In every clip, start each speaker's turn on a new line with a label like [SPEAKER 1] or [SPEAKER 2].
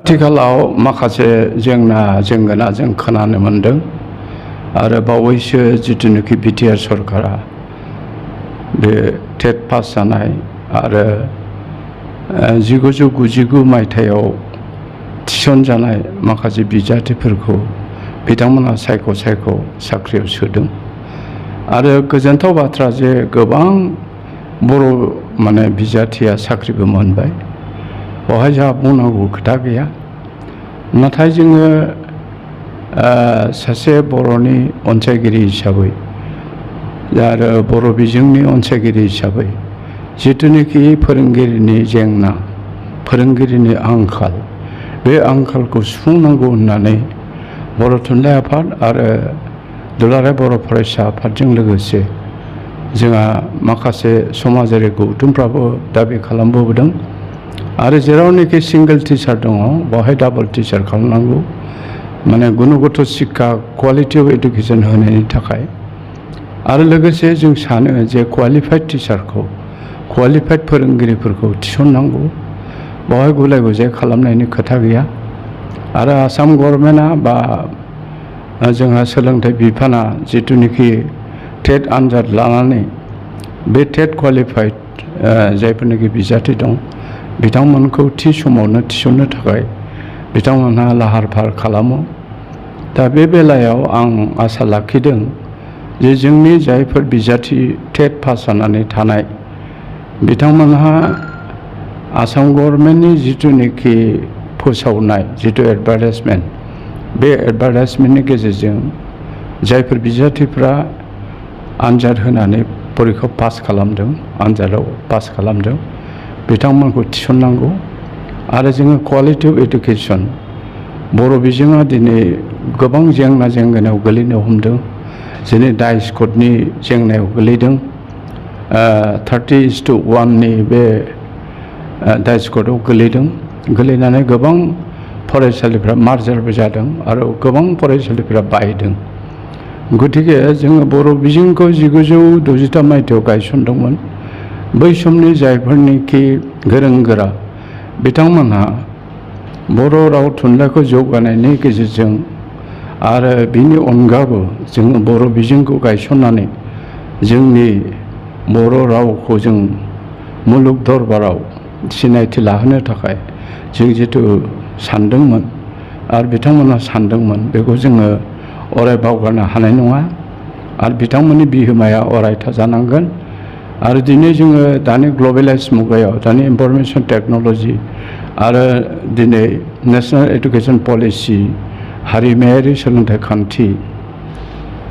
[SPEAKER 1] आथिखालाव माखासे जेंना जेंगोना जों खोनानो मोनदों आरो बावैसो जिथुनिखि बिटिआर सरकारा बे टेट पास जानाय आरो 1999 मायथाइयाव थिसनजानाय माखासे बिजाथिफोरखौ बिथांमोना सायख' साख्रियाव सोदों आरो गोजोनथाव बाथ्रा जे गोबां बर' बिजाथिया साख्रिबो मोनबाय। बेवहाय जोंहा बुंनांगौ खोथा गैया। नाथाय जोङो सासे बर'नि अनसायगिरि हिसाबै आरो बर' बिजोंनि अनसायगिरि हिसाबै जिथुनिखि फोरोंगिरिनि जेंना फोरोंगिरिनि आंखाल बे आंखालखौ सुफुंनांगौ होननानै बर' थुनलाइ आफाद आरो दुलाराय बर' फरायसा आफादजों लोगोसे जोंहा माखासे समाजारि गौथुमफ्राबो दाबि खालामबोदों आरो जेरावनोखि सिंगल टिचार दङ बेवहाय डाबल टिचार खालामनांगौ गुणगत शिक्षा क्वालिटि अफ एडुकेशन होनायनि थाखाय आरो लोगोसे जों सानो जे क्वालिफाइड टिचारखौ क्वालिफाइड फोरोंगिरिफोरखौ थिसननांगौ। बेवहाय गुलाय गुजाय खालामनायनि खोथा गैया आरो आसाम गभर्नमेन्टआ बा जोंहा सोलोंथाइ बिफाना जिथुनिखि टेट आनजाद लानानै बे टेट क्वालिफाइड जायफोरनिखि बिजाथि दं बिथांमोनखौ थि समावनो थिसननो थाखाय बिथांमोनहा लाहार फाहार खालामो। दा बे बेलायाव आं आसा लाखिदों जे जोंनि जायफोर बिजाथि टेट पास जानानै थानाय बिथांमोनहा आसाम गभर्नमेन्टनि जिथुनिखि फोसावनाय जिथु एडभार्टाइजमेन्ट बे एडभार्टाइजमेन्टनि गेजेरजों जायफोर बिजाथिफ्रा आनजाद होनानै परिखा पास खालामदों आनजादाव पास खालामदों बिथांमोनखौ थिसननांगौ आरो जोङो क्वालिटि अफ एडुकेशन बर' बिजोङा दिनै गोबां जेंना जेंगोनायाव गोलैनो हमदों। जेरै डाइस क'डनि जेंनायाव गोलैदों 30:1 बे डाइस क'डआव गोलैनानै गोबां फरायसालिफ्रा मार्जारबो जादों आरो गोबां फरायसालिफ्रा बायदों। गतिके जोङो बर' बिजोंखौ 1963 मायथाइयाव गायसनदोंमोन। बै समनि जायफोरनिखि गोरों गोरा बिथांमोनहा बर' राव थुनलाइखौ जौगानायनि गेजेरजों आरो बिनि अनगाबो जोङो बर' बिजोंखौ गायसननानै जोंनि बर' रावखौ जों मुलुग दरबाराव सिनायथि लाहोनो थाखाय जों जिथु सानदोंमोन आरो बिथांमोनहा सानदोंमोन बेखौ जोङो अराय बावगारनो हानाय नङा आरो बिथांमोननि बिहोमाया अरायथा जानांगोन। आरो दिनै जोङो दानि ग्लबेलाइज मुगायाव दानि इनफरमेशन टेक्न'लजि आरो दिनै नेशनेल एडुकेशन पलिसि हारिमायारि सोलोंथाइ खान्थि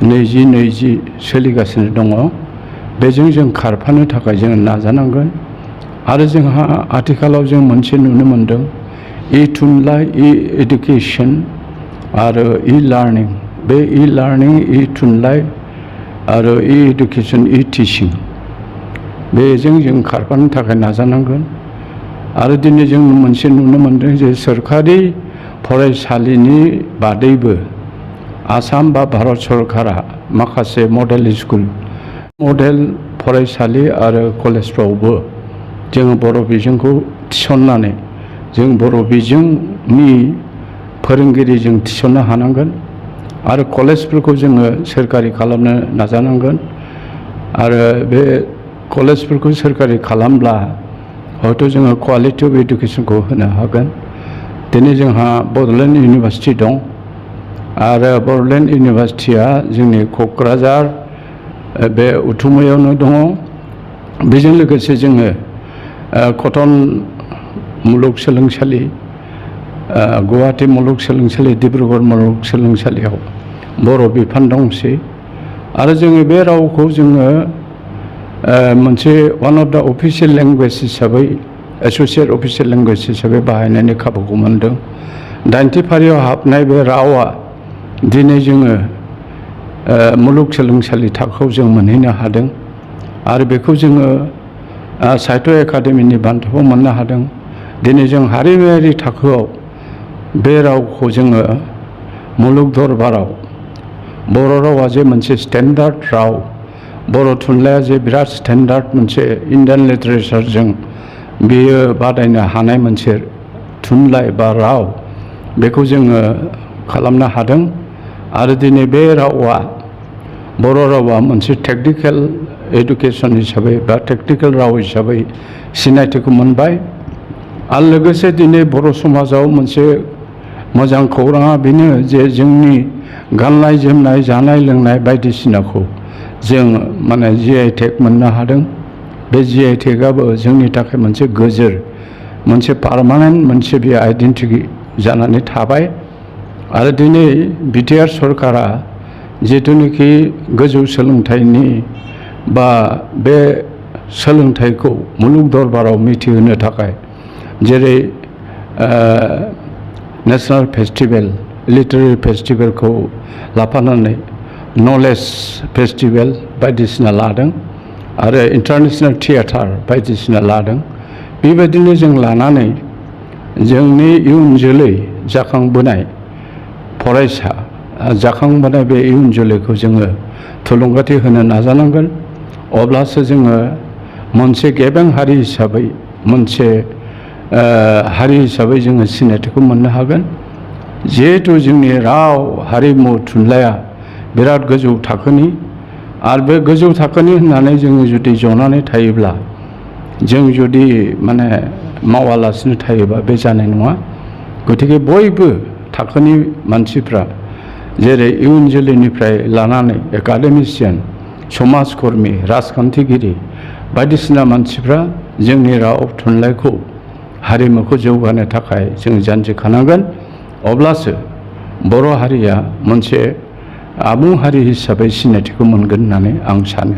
[SPEAKER 1] 2020 सोलिगासिनो दङ। बेजों जों खारफानो थाखाय जों नाजानांगोन आरो जोंहा आथिखालाव जों मोनसे नुनो मोनदों थुनलाइ एडुकेशन आरो लार्निं बे लार्निं थुनलाइ आरो एडुकेशन टिचिं बेजों जों खारफानो थाखाय नाजानांगोन। आरो दिनै जों मोनसे नुनो मोनदों जे सोरखारि फरायसालिनि बादैबो आसाम बा भारत सरकारा माखासे मडेल स्कुल मडेल फरायसालि आरो कलेजफ्रावबो जोङो बर' बिजोंखौ थिसननानै जों बर' बिजोंनि फोरोंगिरि जों थिसननो हानांगोन आरो कलेजफोरखौ जोङो सोरखारि खालामनो नाजानांगोन आरो बे कलेजफोरखौ सोरखारि खालामब्ला हयथ' जोङो क्वालिटि अफ एडुकेशनखौ होनो हागोन। दिनै जोंहा बड'लेण्ड इउनिभारसिटि दं आरो बड'लेण्ड इउनिभारसिटिया जोंनि क'क्राझार बे उथुमायावनो दङ। बेजों लोगोसे जोङो कटन मुलुगसोलोंसालि गुवाहाटी मुलुगसोलोंसालि डिब्रुगड़ मुलुगसोलोंसालियाव बर' बिफान दंसै आरो जोङो बे रावखौ जोङो मोनसे one of the official language हिसाबै एस'सियेट अफिसियेल लेंगुवेज हिसाबै बाहायनायनि खाबुखौ मोनदों। 90थि फारियाव हाबनाय बे रावा दिनै जोङो मुलुगसोलोंसालि थाखोआव जों मोनहैनो हादों आरो बेखौ जोङो साहित्य एकाडेमिनि बान्थाखौ मोननो हादों। दिनै जों हारिमायारि थाखोआव बे रावखौ जोङो मुलुग दरबाराव बर' रावा जे मोनसे स्टेन्डार्ड राव बर' थुनलाइया जे बिराद स्टेन्डार्ड मोनसे इन्डियान लिटारेचारजों बेयो बादायनो हानाय मोनसे थुनलाइ बा राव बेखौ जोङो खालामनो हादों। आरो दिनै बे रावा बर' रावा मोनसे टेक्निकेल एडुकेसन हिसाबै बा टेक्निकेल राव हिसाबै सिनायथिखौ मोनबाय। आरो लोगोसे दिनै बर' समाजाव मोनसे मोजां खौराङा बेनो जे जोंनि गाननाय जोमनाय जानाय लोंनाय बायदिसिनाखौ जों माने GI टेग मोननो हादों। बे GI टेगआबो जोंनि थाखाय मोनसे गोजोर मोनसे पारमानेन्ट मोनसे बे आइडेन्टिटि जानानै थाबाय। आरो दिनै बिटिआर सरकारा जिथुनिखि गोजौ सोलोंथाइनि बा बे सोलोंथाइखौ मुलुग दरबाराव मिथिहोनो थाखाय जेरै नेशनेल फेस्टिभेल लिटारेरि फेस्टिभेलखौ लाफानानै नलेज फेस्टिभेल बायदिसिना लादों आरो इन्टारनेशनेल थियेटार बायदिसिना लादों। बेबायदिनो जों लानानै जोंनि इयुन जोलै जाखांबोनाय फरायसा जाखांबोनाय बे इयुन जोलैखौ जोङो थुलुंगाथि होनो नाजानांगोन। अब्लासो जोङो मोनसे गेबें हारि हिसाबै मोनसे हारि हिसाबै जोङो सिनायथिखौ मोननो हागोन। जिहेथु जोंनि राव हारिमु थुनलाइया बिराद गोजौ थाखोनि आरो बे गोजौ थाखोनि होननानै जोङो जुदि जनानै थायोब्ला जों जुदि माने मावालासिनो थायोबा बे जानाय नङा। गतिके बयबो थाखोनि मानसिफ्रा जेरै इयुन जोलैनिफ्राय लानानै एकाडेमिसियान समाज कर्मि राजखान्थिगिरि बायदिसिना मानसिफ्रा जोंनि राव थुनलाइखौ हारिमुखौ जौगानो थाखाय जों जानजिखानांगोन। अब्लासो बर' हारिया मोनसे आबुं हारि हिसाबै सिनायथिखौ मोनगोन होननानै आं सानो।